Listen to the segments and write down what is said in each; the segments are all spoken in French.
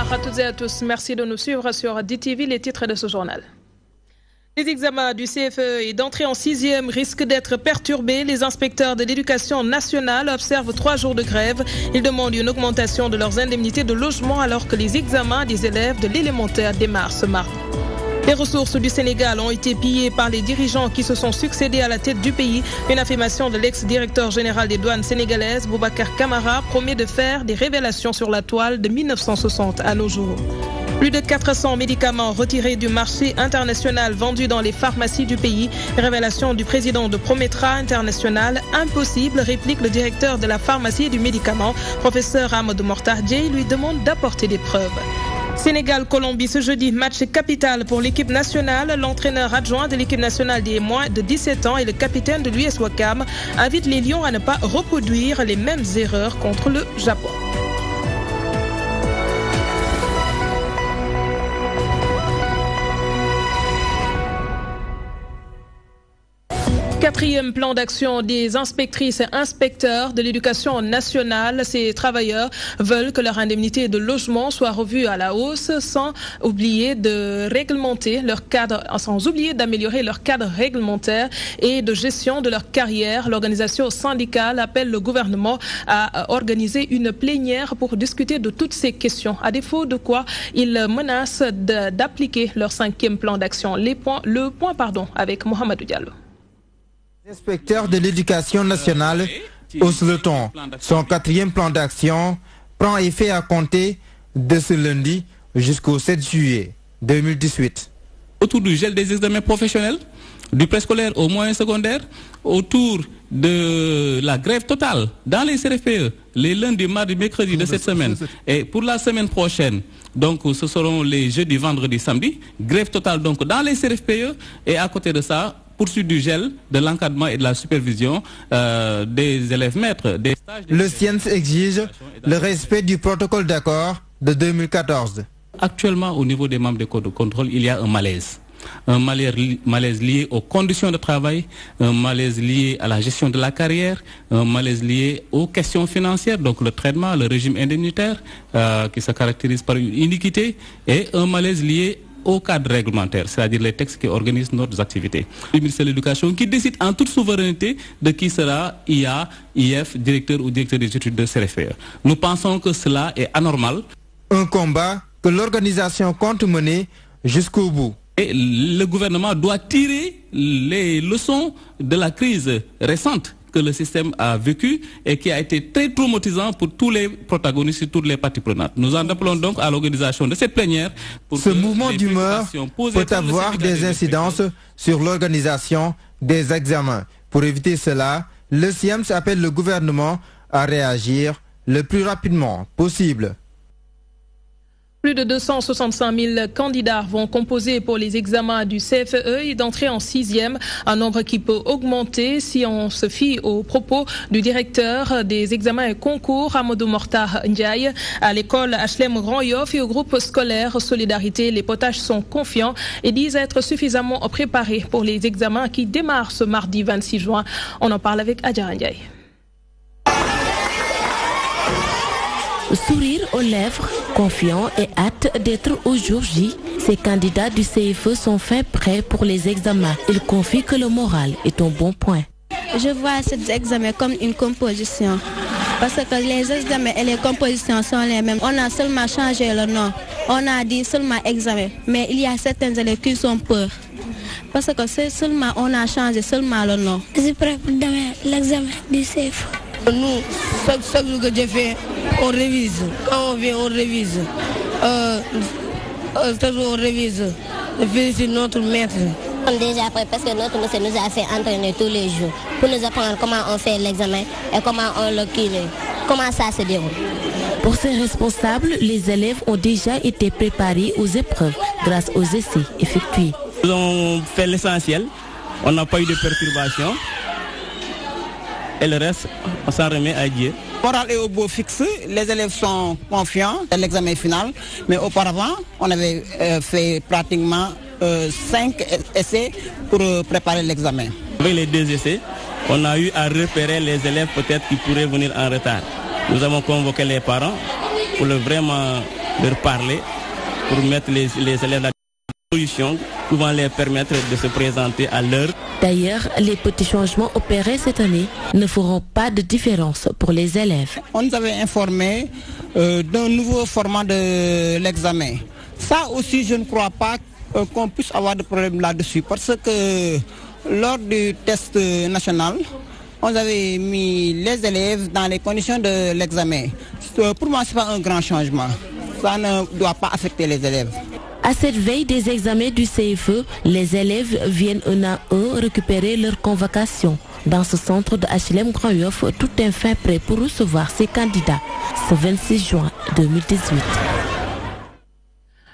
Bonsoir à toutes et à tous. Merci de nous suivre sur DTV, les titres de ce journal. Les examens du CFE et d'entrée en 6e risquent d'être perturbés. Les inspecteurs de l'éducation nationale observent 3 jours de grève. Ils demandent une augmentation de leurs indemnités de logement alors que les examens des élèves de l'élémentaire démarrent ce mardi. Les ressources du Sénégal ont été pillées par les dirigeants qui se sont succédés à la tête du pays. Une affirmation de l'ex-directeur général des douanes sénégalaises, Boubacar Camara, promet de faire des révélations sur la toile de 1960 à nos jours. Plus de 400 médicaments retirés du marché international vendus dans les pharmacies du pays. Révélation du président de Prometra International. Impossible, réplique le directeur de la pharmacie et du médicament. Professeur Amadou Mortardjé lui demande d'apporter des preuves. Sénégal-Colombie ce jeudi, match capital pour l'équipe nationale. L'entraîneur adjoint de l'équipe nationale des moins de 17 ans et le capitaine de l'US Ouakam invite les Lions à ne pas reproduire les mêmes erreurs contre le Japon. Quatrième plan d'action des inspectrices et inspecteurs de l'éducation nationale. Ces travailleurs veulent que leur indemnité de logement soit revue à la hausse sans oublier d'améliorer leur cadre réglementaire et de gestion de leur carrière. L'organisation syndicale appelle le gouvernement à organiser une plénière pour discuter de toutes ces questions. À défaut de quoi, ils menacent d'appliquer leur 5e plan d'action. Le point avec Mohamedou Diallo. L'inspecteur de l'éducation nationale hausse le ton. Son 4e plan d'action prend effet à compter de ce lundi jusqu'au 7 juillet 2018. Autour du gel des examens professionnels, du préscolaire au moyen secondaire, autour de la grève totale dans les CRFPE, les lundis, mardis, mercredis de cette semaine. Et pour la semaine prochaine, donc ce seront les jeudis, vendredis, samedis, grève totale donc dans les CRFPE et à côté de ça, poursuite du gel, de l'encadrement et de la supervision des élèves maîtres. Le SIENS exige le respect du protocole d'accord de 2014. Actuellement, au niveau des membres des codes de contrôle, il y a un malaise. Un malaise lié aux conditions de travail, un malaise lié à la gestion de la carrière, un malaise lié aux questions financières, donc le traitement, le régime indemnitaire qui se caractérise par une iniquité, et un malaise lié au cadre réglementaire, c'est-à-dire les textes qui organisent nos activités. Le ministère de l'Éducation qui décide en toute souveraineté de qui sera IA, IF, directeur ou directeur des études de CRFPE. Nous pensons que cela est anormal. Un combat que l'organisation compte mener jusqu'au bout. Et le gouvernement doit tirer les leçons de la crise récente que le système a vécu et qui a été très traumatisant pour tous les protagonistes et toutes les parties prenantes. Nous en appelons donc à l'organisation de cette plénière. Ce mouvement d'humeur peut avoir des incidences sur l'organisation des examens. Pour éviter cela, le SIEMS appelle le gouvernement à réagir le plus rapidement possible. Plus de 265 000 candidats vont composer pour les examens du CFE et d'entrer en 6e, un nombre qui peut augmenter si on se fie aux propos du directeur des examens et concours, Amadou Mortar Ndiaye. À l'école HLM Grand Yoff et au groupe scolaire Solidarité, les potages sont confiants et disent être suffisamment préparés pour les examens qui démarrent ce mardi 26 juin. On en parle avec Adja Ndiaye. Sourire aux lèvres, confiants et hâte d'être au jour J, ces candidats du CFE sont faits prêts pour les examens. Ils confient que le moral est un bon point. Je vois cet examen comme une composition. Parce que les examens et les compositions sont les mêmes. On a seulement changé le nom. On a dit seulement examen. Mais il y a certains élèves qui sont peur. Parce que c'est seulement, on a changé seulement le nom. Je suis prêt pour demain l'examen du CFE. Nous, chaque jour que j'ai fait, on révise. Quand on vient, on révise. Chaque jour, on révise. Je félicite notre maître. On est déjà prêt parce que notre maître nous a fait entraîner tous les jours pour nous apprendre comment on fait l'examen et comment on le quitte, comment ça se déroule. Pour ces responsables, les élèves ont déjà été préparés aux épreuves grâce aux essais effectués. Nous avons fait l'essentiel. On n'a pas eu de perturbations. Et le reste, on s'en remet à Dieu. Moral est au beau fixe, les élèves sont confiants à l'examen final, mais auparavant, on avait fait pratiquement 5 essais pour préparer l'examen. Avec les 2 essais, on a eu à repérer les élèves peut-être qui pourraient venir en retard. Nous avons convoqué les parents pour vraiment leur parler pour mettre les élèves à disposition, pouvant les permettre de se présenter à l'heure. D'ailleurs, les petits changements opérés cette année ne feront pas de différence pour les élèves. On nous avait informé d'un nouveau format de l'examen. Ça aussi, je ne crois pas qu'on puisse avoir de problème là-dessus, parce que lors du test national, on avait mis les élèves dans les conditions de l'examen. Pour moi, ce n'est pas un grand changement. Ça ne doit pas affecter les élèves. À cette veille des examens du CFE, les élèves viennent un à un récupérer leur convocation. Dans ce centre de HLM Grand Yoff, tout est fin prêt pour recevoir ses candidats. Ce 26 juin 2018.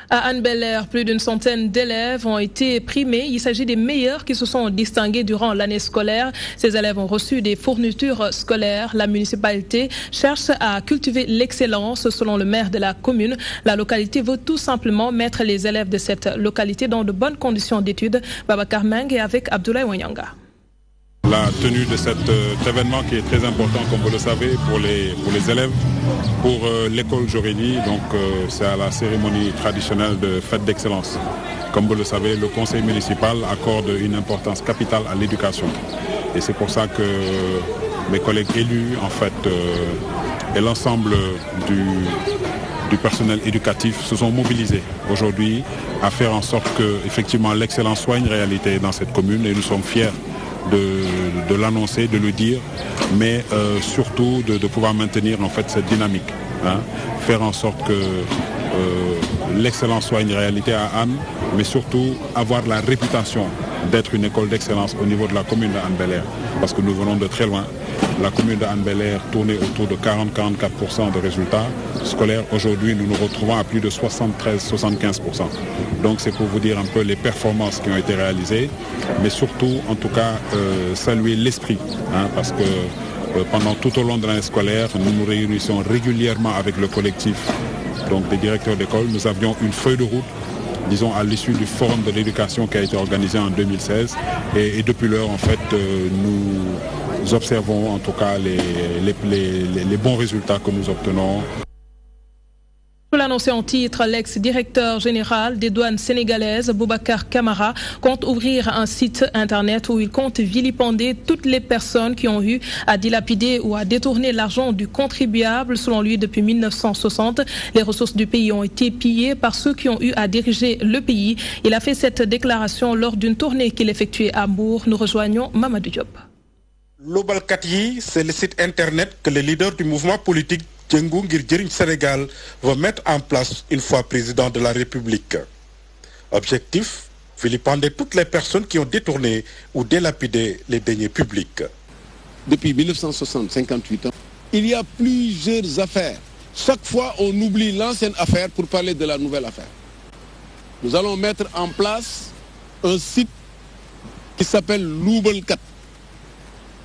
À Anne-Belair, plus d'une centaine d'élèves ont été primés. Il s'agit des meilleurs qui se sont distingués durant l'année scolaire. Ces élèves ont reçu des fournitures scolaires. La municipalité cherche à cultiver l'excellence selon le maire de la commune. La localité veut tout simplement mettre les élèves de cette localité dans de bonnes conditions d'études. Babacar Meng est avec Abdoulaye Wanyanga. La tenue de cet événement qui est très important, comme vous le savez, pour les élèves, pour l'école Jorény, donc c'est à la cérémonie traditionnelle de fête d'excellence. Comme vous le savez, le conseil municipal accorde une importance capitale à l'éducation. Et c'est pour ça que mes collègues élus, en fait, et l'ensemble du personnel éducatif se sont mobilisés aujourd'hui à faire en sorte que, effectivement, l'excellence soit une réalité dans cette commune, et nous sommes fiers de l'annoncer, de le dire, mais surtout de pouvoir maintenir en fait cette dynamique, hein, faire en sorte que l'excellence soit une réalité à Anne, mais surtout avoir la réputation d'être une école d'excellence au niveau de la commune de Anne-Belair, parce que nous venons de très loin. La commune de Anne-Belair tournait autour de 40-44% de résultats scolaires. Aujourd'hui, nous nous retrouvons à plus de 73-75%. Donc c'est pour vous dire un peu les performances qui ont été réalisées, mais surtout, en tout cas, saluer l'esprit, hein, parce que pendant tout au long de l'année scolaire, nous nous réunissons régulièrement avec le collectif donc des directeurs d'école. Nous avions une feuille de route, disons à l'issue du forum de l'éducation qui a été organisé en 2016, et depuis lors, en fait, nous observons en tout cas les bons résultats que nous obtenons. Pour l'annoncer en titre, l'ex-directeur général des douanes sénégalaises, Boubacar Camara, compte ouvrir un site internet où il compte vilipender toutes les personnes qui ont eu à dilapider ou à détourner l'argent du contribuable. Selon lui, depuis 1960, les ressources du pays ont été pillées par ceux qui ont eu à diriger le pays. Il a fait cette déclaration lors d'une tournée qu'il effectuait à Mbour. Nous rejoignons Mamadou Diop. Lobalkati, c'est le site internet que le leader du mouvement politique Djengou Ngir Jëriñ Sénégal va mettre en place une fois président de la République. Objectif, vilipender toutes les personnes qui ont détourné ou délapidé les deniers publics. Depuis 1960, 58 ans, il y a plusieurs affaires. Chaque fois, on oublie l'ancienne affaire pour parler de la nouvelle affaire. Nous allons mettre en place un site qui s'appelle Loubalkat.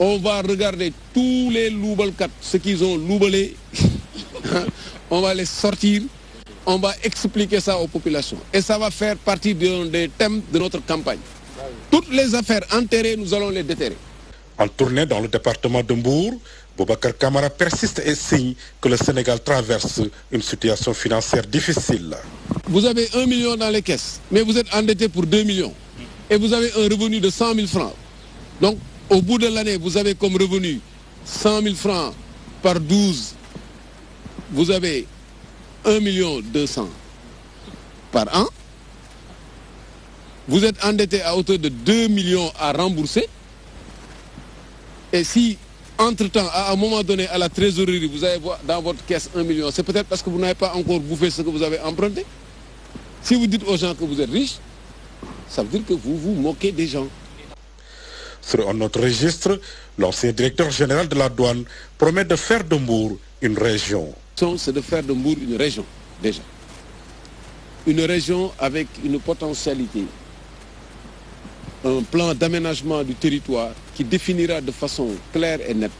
On va regarder tous les loubalkat, ce qu'ils ont loubalé. On va les sortir, on va expliquer ça aux populations. Et ça va faire partie des thèmes de notre campagne. Toutes les affaires enterrées, nous allons les déterrer. En tournée dans le département de Mbour, Boubacar Camara persiste et signe que le Sénégal traverse une situation financière difficile. Vous avez 1 million dans les caisses, mais vous êtes endetté pour 2 millions. Et vous avez un revenu de 100 000 francs. Donc, au bout de l'année, vous avez comme revenu 100 000 francs par 12. Vous avez 1 200 000 par an. Vous êtes endetté à hauteur de 2 millions à rembourser. Et si, entre-temps, à un moment donné, à la trésorerie, vous avez dans votre caisse 1 million, c'est peut-être parce que vous n'avez pas encore bouffé ce que vous avez emprunté. Si vous dites aux gens que vous êtes riche, ça veut dire que vous vous moquez des gens. Sur un autre registre, l'ancien directeur général de la douane promet de faire de Mbour une région. C'est de faire de Mbour une région, déjà. Une région avec une potentialité, un plan d'aménagement du territoire qui définira de façon claire et nette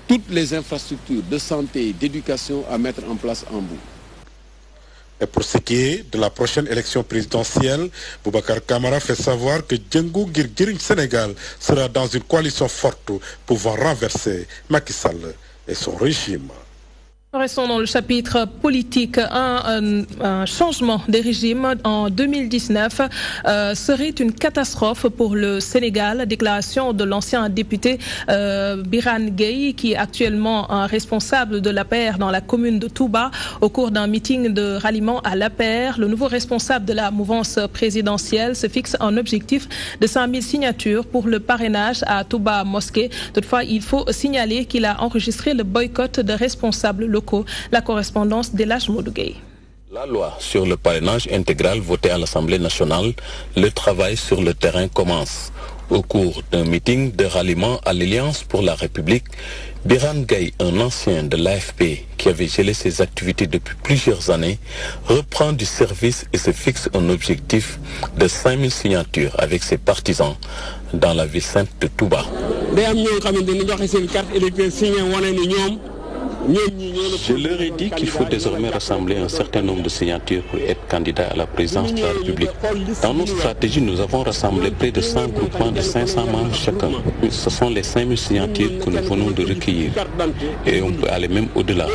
toutes les infrastructures de santé et d'éducation à mettre en place en Mbour. Et pour ce qui est de la prochaine élection présidentielle, Boubacar Camara fait savoir que Djengou Ngir Jëriñ Sénégal sera dans une coalition forte pouvant renverser Macky Sall et son régime. Restons dans le chapitre politique. Un changement de régime en 2019 serait une catastrophe pour le Sénégal. Déclaration de l'ancien député Birane Gueye, qui est actuellement responsable de l'APR dans la commune de Touba, au cours d'un meeting de ralliement à l'APR. Le nouveau responsable de la mouvance présidentielle se fixe un objectif de 100 000 signatures pour le parrainage à Touba Mosquée. Toutefois, il faut signaler qu'il a enregistré le boycott de responsables locaux. La correspondance d'Elhadj Modou Gueye. La loi sur le parrainage intégral votée à l'Assemblée nationale, le travail sur le terrain commence. Au cours d'un meeting de ralliement à l'Alliance pour la République, Birane Gueye, un ancien de l'AFP qui avait gelé ses activités depuis plusieurs années, reprend du service et se fixe un objectif de 5 000 signatures avec ses partisans dans la ville sainte de Touba. Je leur ai dit qu'il faut désormais rassembler un certain nombre de signatures pour être candidat à la présidence de la République. Dans nos stratégies, nous avons rassemblé près de 100 groupements de 500 membres chacun. Ce sont les 5 000 signatures que nous venons de recueillir. Et on peut aller même au-delà.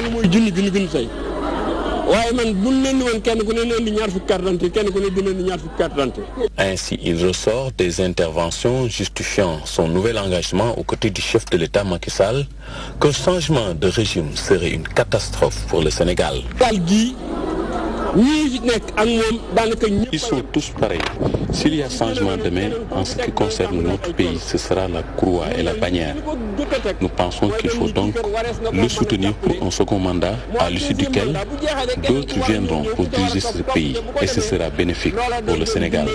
Ainsi, il ressort des interventions justifiant son nouvel engagement aux côtés du chef de l'État Macky Sall qu'un changement de régime serait une catastrophe pour le Sénégal. Ils sont tous pareils. S'il y a changement demain, en ce qui concerne notre pays, ce sera la croix et la bannière. Nous pensons qu'il faut donc le soutenir pour un second mandat, à l'issue duquel d'autres viendront pour diriger ce pays. Et ce sera bénéfique pour le Sénégal.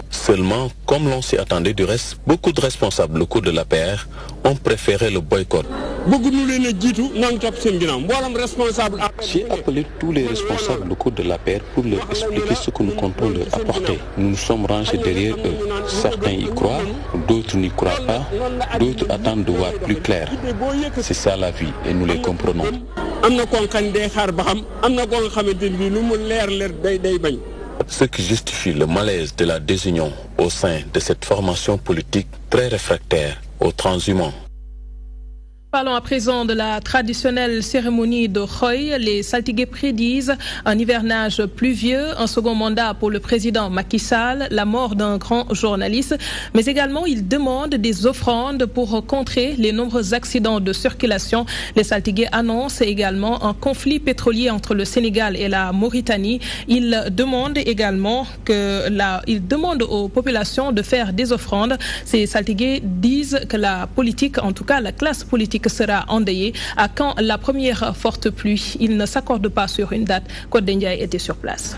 Seulement, comme l'on s'y attendait du reste, beaucoup de responsables locaux de l'APR ont préféré le boycott. J'ai appelé tous les responsables locaux de l'APR pour leur expliquer ce que nous comptons leur apporter. Nous nous sommes rangés derrière eux. Certains y croient, d'autres n'y croient pas, d'autres attendent de voir plus clair. C'est ça la vie et nous les comprenons. Ce qui justifie le malaise de la désunion au sein de cette formation politique très réfractaire aux transhumants. Parlons à présent de la traditionnelle cérémonie de Khoy. Les saltigués prédisent un hivernage pluvieux, un second mandat pour le président Macky Sall, la mort d'un grand journaliste, mais également ils demandent des offrandes pour contrer les nombreux accidents de circulation. Les saltigués annoncent également un conflit pétrolier entre le Sénégal et la Mauritanie. Ils demandent également aux populations de faire des offrandes. Ces saltigués disent que la politique, en tout cas la classe politique, sera endeuillée à quand la première forte pluie. Ils ne s'accordent pas sur une date. Code Ndiaye était sur place.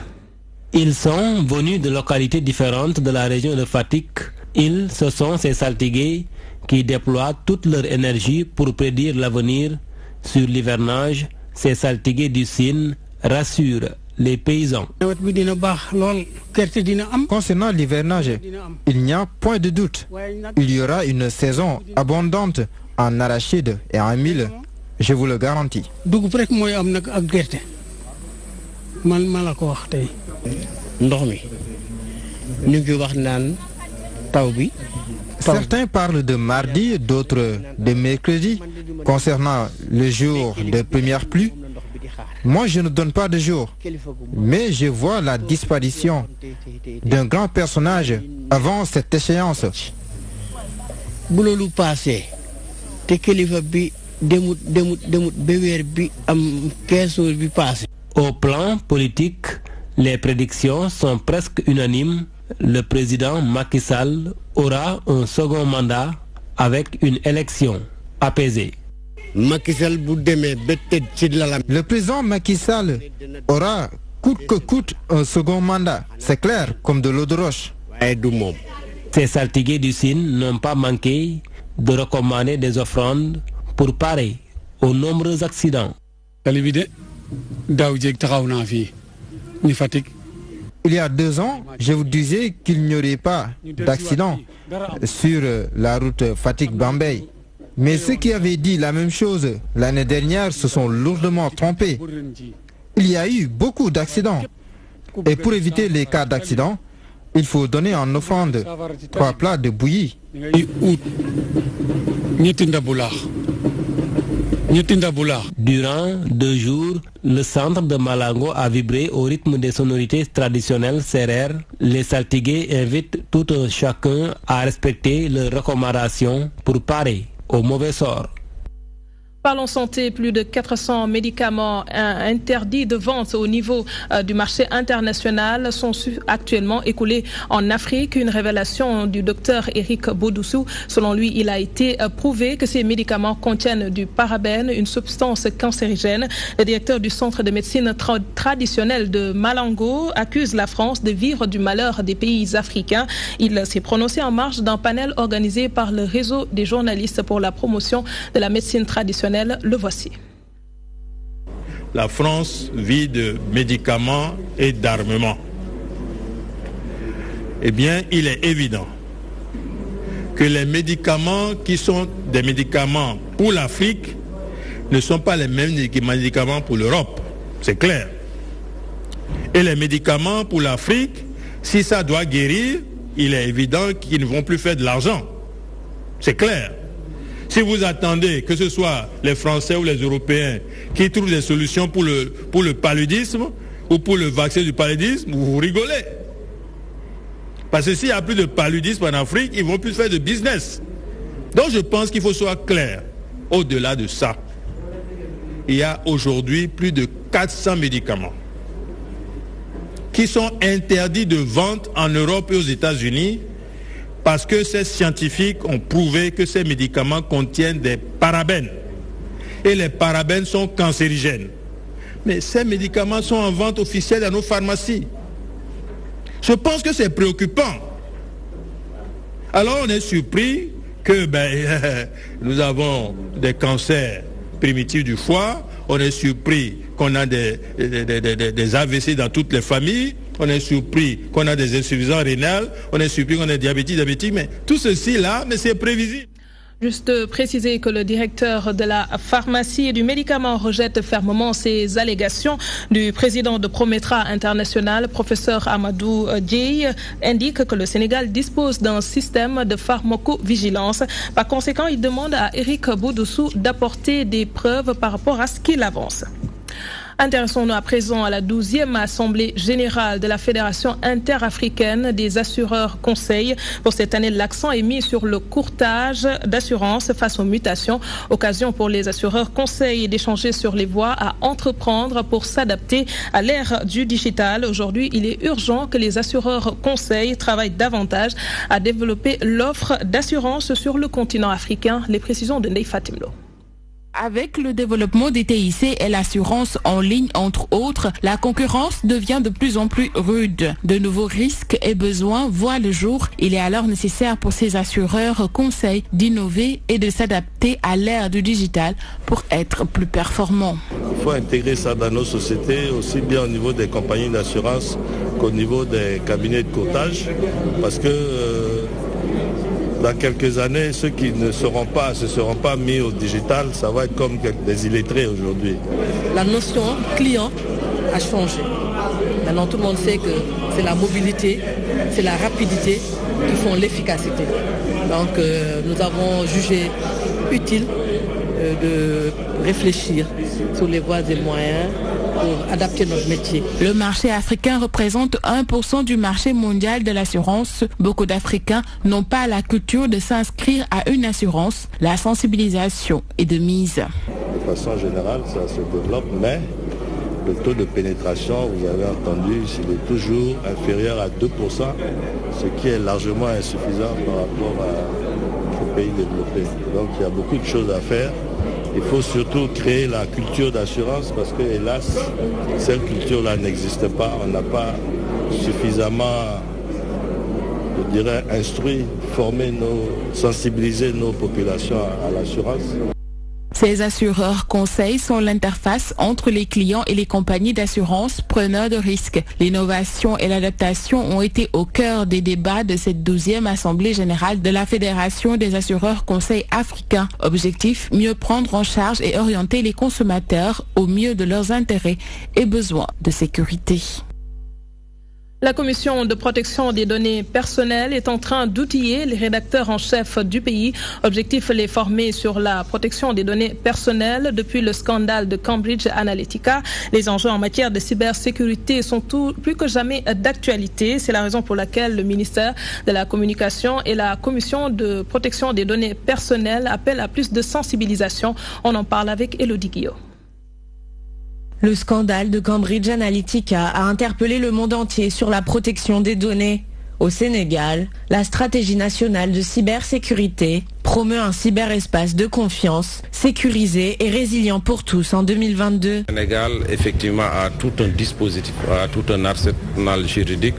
Ils sont venus de localités différentes de la région de Fatick. Ce sont ces saltigués qui déploient toute leur énergie pour prédire l'avenir. Sur l'hivernage, ces saltigués du Sine rassurent les paysans. Concernant l'hivernage, il n'y a point de doute. Il y aura une saison abondante en arachide et en mil, je vous le garantis. Certains parlent de mardi, d'autres de mercredi, concernant le jour de première pluie. Moi, je ne donne pas de jour, mais je vois la disparition d'un grand personnage avant cette échéance. Au plan politique, les prédictions sont presque unanimes. Le président Macky Sall aura un second mandat avec une élection apaisée. Le président Macky Sall aura coûte que coûte un second mandat. C'est clair, comme de l'eau de roche. Ces saltigués du Sine n'ont pas manqué de recommander des offrandes pour parer aux nombreux accidents. Il y a 2 ans, je vous disais qu'il n'y aurait pas d'accident sur la route Fatick-Bambey. Mais ceux qui avaient dit la même chose l'année dernière se sont lourdement trompés. Il y a eu beaucoup d'accidents. Et pour éviter les cas d'accident, il faut donner en offrande 3 plats de bouillie. Durant 2 jours, le centre de Malango a vibré au rythme des sonorités traditionnelles sérères. Les saltigués invitent tout un chacun à respecter leurs recommandations pour parer au mauvais sort. Parlons santé, plus de 400 médicaments interdits de vente au niveau du marché international sont actuellement écoulés en Afrique. Une révélation du docteur Eric Boudoussou. Selon lui, il a été prouvé que ces médicaments contiennent du parabène, une substance cancérigène. Le directeur du centre de médecine traditionnelle de Malango accuse la France de vivre du malheur des pays africains. Il s'est prononcé en marge d'un panel organisé par le réseau des journalistes pour la promotion de la médecine traditionnelle. Le voici. La France vit de médicaments et d'armements. Eh bien, il est évident que les médicaments qui sont des médicaments pour l'Afrique ne sont pas les mêmes médicaments pour l'Europe. C'est clair. Et les médicaments pour l'Afrique, si ça doit guérir, il est évident qu'ils ne vont plus faire de l'argent. C'est clair. Si vous attendez que ce soit les Français ou les Européens qui trouvent des solutions pour le paludisme ou pour le vaccin du paludisme, vous rigolez. Parce que s'il n'y a plus de paludisme en Afrique, ils ne vont plus faire de business. Donc je pense qu'il faut soit clair. Au-delà de ça, il y a aujourd'hui plus de 400 médicaments qui sont interdits de vente en Europe et aux États-Unis parce que ces scientifiques ont prouvé que ces médicaments contiennent des parabènes. Et les parabènes sont cancérigènes. Mais ces médicaments sont en vente officielle dans nos pharmacies. Je pense que c'est préoccupant. Alors on est surpris que nous avons des cancers primitifs du foie, on est surpris qu'on a des AVC dans toutes les familles, on est surpris qu'on a des insuffisances rénales, on est surpris qu'on est diabétique, mais tout ceci là, mais c'est prévisible. Juste préciser que le directeur de la pharmacie et du médicament rejette fermement ces allégations du président de Prometra International, professeur Amadou Dieye, indique que le Sénégal dispose d'un système de pharmacovigilance. Par conséquent, il demande à Eric Boudoussou d'apporter des preuves par rapport à ce qu'il avance. Intéressons-nous à présent à la 12e Assemblée générale de la Fédération interafricaine des assureurs conseils. Pour cette année, l'accent est mis sur le courtage d'assurance face aux mutations. Occasion pour les assureurs conseils d'échanger sur les voies à entreprendre pour s'adapter à l'ère du digital. Aujourd'hui, il est urgent que les assureurs conseils travaillent davantage à développer l'offre d'assurance sur le continent africain. Les précisions de Ndeye Fatimlo. Avec le développement des TIC et l'assurance en ligne, entre autres, la concurrence devient de plus en plus rude. De nouveaux risques et besoins voient le jour. Il est alors nécessaire pour ces assureurs conseils d'innover et de s'adapter à l'ère du digital pour être plus performants. Il faut intégrer ça dans nos sociétés, aussi bien au niveau des compagnies d'assurance qu'au niveau des cabinets de courtage, parce que dans quelques années, ceux qui ne se seront pas mis au digital, ça va être comme des illettrés aujourd'hui. La notion client a changé. Maintenant, tout le monde sait que c'est la mobilité, c'est la rapidité qui font l'efficacité. Donc, nous avons jugé utile de réfléchir sur les voies et moyens pour adapter notre métier. Le marché africain représente 1% du marché mondial de l'assurance. Beaucoup d'Africains n'ont pas la culture de s'inscrire à une assurance. La sensibilisation est de mise. De façon générale, ça se développe, mais le taux de pénétration, vous avez entendu, il est toujours inférieur à 2%, ce qui est largement insuffisant par rapport aux pays développés. Donc il y a beaucoup de choses à faire. Il faut surtout créer la culture d'assurance parce que, hélas, cette culture-là n'existe pas. On n'a pas suffisamment, je dirais, instruit, formé, sensibilisé nos populations à l'assurance. Ces assureurs conseils sont l'interface entre les clients et les compagnies d'assurance preneurs de risques. L'innovation et l'adaptation ont été au cœur des débats de cette 12e Assemblée générale de la Fédération des assureurs conseils africains. Objectif, mieux prendre en charge et orienter les consommateurs au mieux de leurs intérêts et besoins de sécurité. La commission de protection des données personnelles est en train d'outiller les rédacteurs en chef du pays. Objectif, les former sur la protection des données personnelles depuis le scandale de Cambridge Analytica. Les enjeux en matière de cybersécurité sont plus que jamais d'actualité. C'est la raison pour laquelle le ministère de la Communication et la commission de protection des données personnelles appellent à plus de sensibilisation. On en parle avec Elodie Guillot. Le scandale de Cambridge Analytica a interpellé le monde entier sur la protection des données. Au Sénégal, la stratégie nationale de cybersécurité promeut un cyberespace de confiance, sécurisé et résilient pour tous en 2022. Le Sénégal, effectivement, a tout un dispositif, a tout un arsenal juridique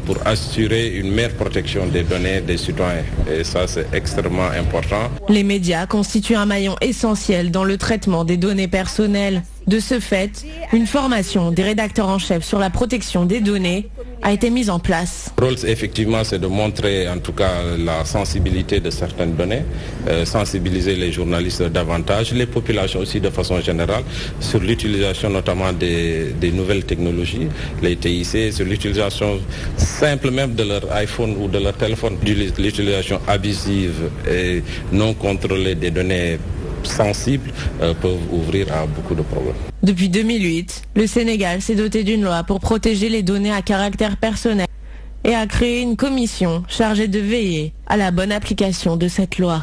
pour assurer une meilleure protection des données des citoyens. Et ça, c'est extrêmement important. Les médias constituent un maillon essentiel dans le traitement des données personnelles. De ce fait, une formation des rédacteurs en chef sur la protection des données a été mise en place. Le rôle, effectivement, c'est de montrer en tout cas la sensibilité de certaines données, sensibiliser les journalistes davantage, les populations aussi de façon générale, sur l'utilisation notamment des nouvelles technologies, les TIC, sur l'utilisation simple même de leur iPhone ou de leur téléphone, l'utilisation abusive et non contrôlée des données sensibles peuvent ouvrir à beaucoup de problèmes. Depuis 2008, le Sénégal s'est doté d'une loi pour protéger les données à caractère personnel et a créé une commission chargée de veiller à la bonne application de cette loi.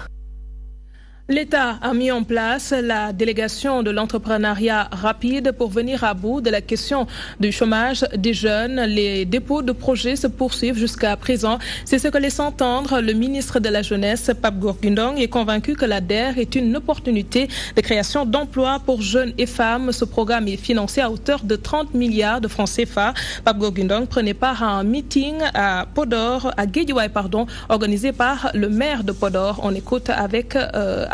L'État a mis en place la délégation de l'entrepreneuriat rapide pour venir à bout de la question du chômage des jeunes. Les dépôts de projets se poursuivent jusqu'à présent. C'est ce que laisse entendre le ministre de la Jeunesse, Pape Gorgui Ndong, est convaincu que la DER est une opportunité de création d'emplois pour jeunes et femmes. Ce programme est financé à hauteur de 30 milliards de francs CFA. Pape Gorgui Ndong prenait part à un meeting à Podor, à Guédiawaye, organisé par le maire de Podor. On écoute avec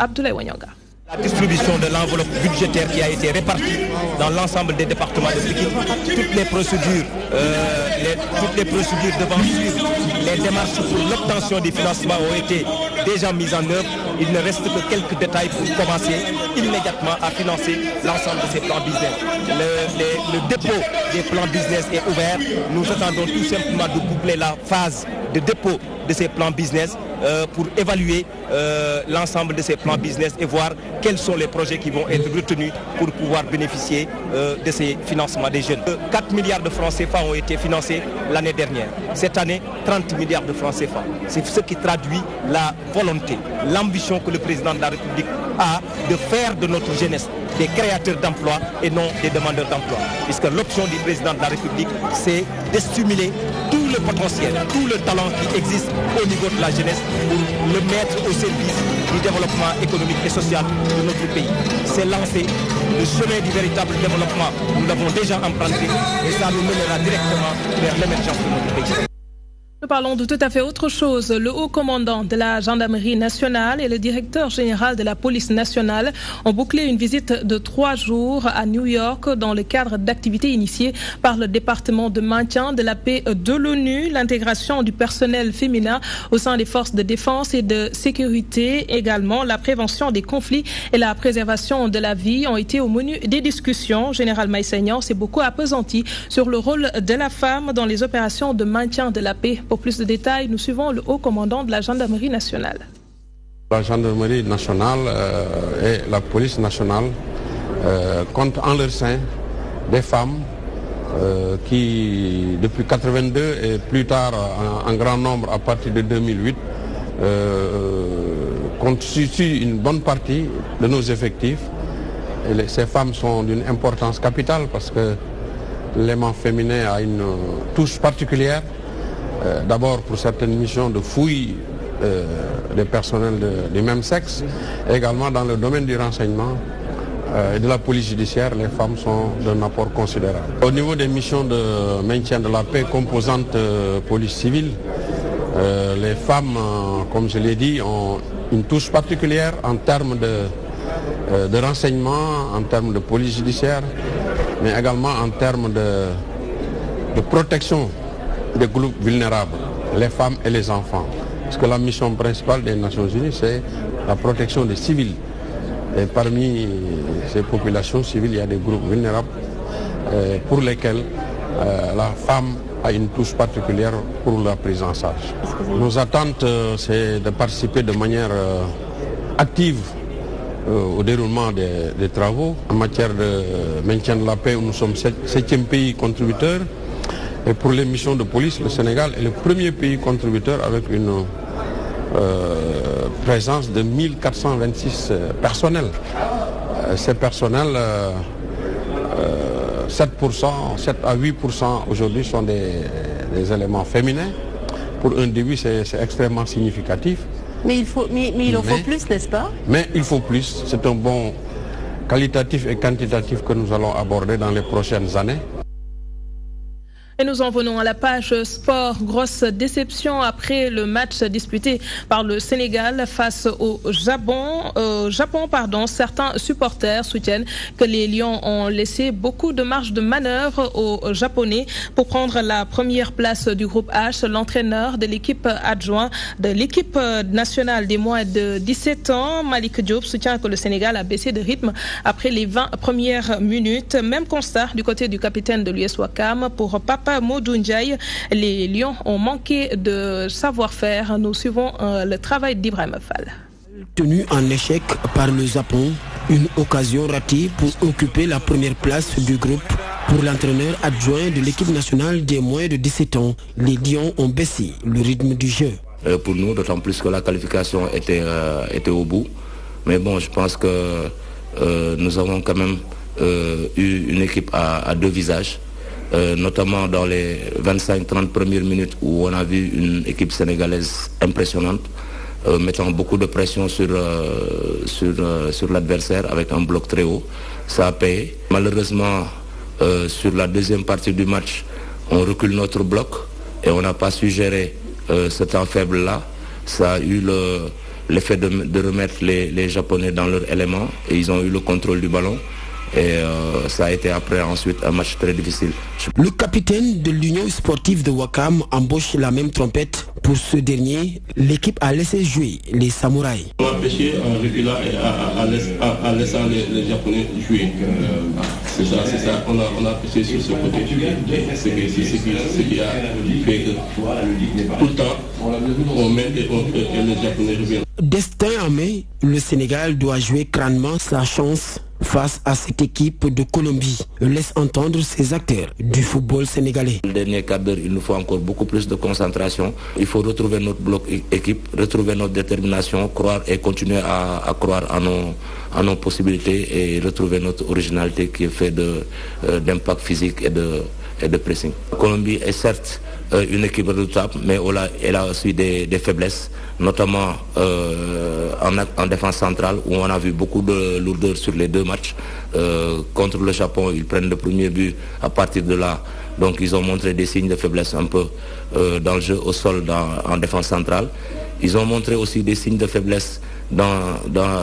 Abdoulaye Wanyanga. La distribution de l'enveloppe budgétaire qui a été répartie dans l'ensemble des départements de Pikine, toutes les procédures devant suivre les démarches pour l'obtention des financements ont été déjà mises en œuvre. Il ne reste que quelques détails pour commencer immédiatement à financer l'ensemble de ces plans business. Le dépôt des plans business est ouvert. Nous attendons tout simplement de boucler la phase de dépôt de ces plans business pour évaluer l'ensemble de ces plans business et voir quels sont les projets qui vont être retenus pour pouvoir bénéficier de ces financements des jeunes. 4 milliards de francs CFA ont été financés l'année dernière. Cette année, 30 milliards de francs CFA. C'est ce qui traduit la volonté, l'ambition que le président de la République a de faire de notre jeunesse des créateurs d'emplois et non des demandeurs d'emploi. Puisque l'option du président de la République, c'est de stimuler tout le potentiel, tout le talent qui existe au niveau de la jeunesse pour le mettre au service du développement économique et social de notre pays. C'est lancé. Le chemin du véritable développement, nous l'avons déjà emprunté et ça nous mènera directement vers l'émergence de notre pays. Nous parlons de tout à fait autre chose. Le haut commandant de la gendarmerie nationale et le directeur général de la police nationale ont bouclé une visite de 3 jours à New York dans le cadre d'activités initiées par le département de maintien de la paix de l'ONU. L'intégration du personnel féminin au sein des forces de défense et de sécurité, également la prévention des conflits et la préservation de la vie ont été au menu des discussions. Général Maïsagnan s'est beaucoup appesanti sur le rôle de la femme dans les opérations de maintien de la paix. Pour plus de détails, nous suivons le haut commandant de la gendarmerie nationale. La gendarmerie nationale et la police nationale comptent en leur sein des femmes qui, depuis 1982 et plus tard en grand nombre à partir de 2008, constituent une bonne partie de nos effectifs. Et ces femmes sont d'une importance capitale parce que l'élément féminin a une touche particulière. D'abord pour certaines missions de fouille des personnels du même sexe, et également dans le domaine du renseignement et de la police judiciaire, les femmes sont d'un apport considérable. Au niveau des missions de maintien de la paix composante police civile, les femmes, comme je l'ai dit, ont une touche particulière en termes de renseignement, en termes de police judiciaire, mais également en termes de protection des groupes vulnérables, les femmes et les enfants. Parce que la mission principale des Nations Unies, c'est la protection des civils. Et parmi ces populations civiles, il y a des groupes vulnérables pour lesquels la femme a une touche particulière pour la prise en charge. Nos attentes, c'est de participer de manière active au déroulement des travaux. En matière de maintien de la paix, nous sommes 7e pays contributeur. Et pour les missions de police, le Sénégal est le premier pays contributeur avec une présence de 1426 personnels. Ces personnels, 7 à 8% aujourd'hui sont des éléments féminins. Pour un début, c'est extrêmement significatif. Mais il en faut plus, n'est-ce pas? Mais il faut plus. C'est un bon qualitatif et quantitatif que nous allons aborder dans les prochaines années. Et nous en venons à la page sport. Grosse déception après le match disputé par le Sénégal face au Japon. Certains supporters soutiennent que les Lions ont laissé beaucoup de marge de manœuvre aux Japonais pour prendre la première place du groupe H. L'entraîneur de l'équipe adjoint de l'équipe nationale des moins de 17 ans, Malik Diop, soutient que le Sénégal a baissé de rythme après les 20 premières minutes. Même constat du côté du capitaine de l'US Ouakam pour Papa Modou Ndiaye. Les Lions ont manqué de savoir-faire. Nous suivons le travail d'Ibrahim Fall. Tenu en échec par le Japon, une occasion ratée pour occuper la première place du groupe. Pour l'entraîneur adjoint de l'équipe nationale des moins de 17 ans, les Lions ont baissé le rythme du jeu. Pour nous, d'autant plus que la qualification était au bout. Mais bon, je pense que nous avons quand même eu une équipe à deux visages. Notamment dans les 25-30 premières minutes où on a vu une équipe sénégalaise impressionnante, mettant beaucoup de pression sur l'adversaire avec un bloc très haut. Ça a payé. Malheureusement, sur la deuxième partie du match, on recule notre bloc et on n'a pas su gérer ce temps faible-là. Ça a eu l'effet de remettre les Japonais dans leur élément et ils ont eu le contrôle du ballon. Et ça a été après ensuite un match très difficile. Le capitaine de l'Union sportive de Ouakam embauche la même trompette. Pour ce dernier, l'équipe a laissé jouer les samouraïs. On a pêché en reculant et en laissant les Japonais jouer. C'est ça. On a pêché sur ce côté. C'est ce qui a fait que tout le temps, on met et les Japonais reviennent. Destin en main, le Sénégal doit jouer crânement sa chance face à cette équipe de Colombie, laisse entendre ces acteurs du football sénégalais. Le dernier quart d'heure, il nous faut encore beaucoup plus de concentration. Il faut retrouver notre bloc équipe, retrouver notre détermination, croire et continuer à croire en nos possibilités et retrouver notre originalité qui est faite d'impact physique et de pressing. La Colombie est certes une équipe redoutable, mais elle a aussi des faiblesses, notamment en défense centrale, où on a vu beaucoup de lourdeur sur les deux matchs. Contre le Japon, ils prennent le premier but à partir de là. Donc ils ont montré des signes de faiblesse un peu dans le jeu au sol, en défense centrale. Ils ont montré aussi des signes de faiblesse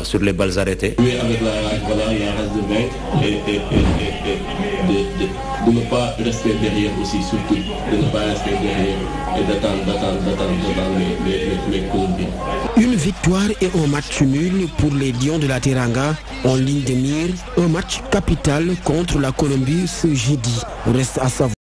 sur les balles arrêtées. Oui, avec la il y a un reste de 20 et de ne pas rester derrière aussi, surtout. De ne pas rester derrière et d'attendre les Colombiens. Une victoire et un match nul pour les Lions de la Teranga en ligne de mire. Un match capital contre la Colombie ce jeudi. Reste à savoir.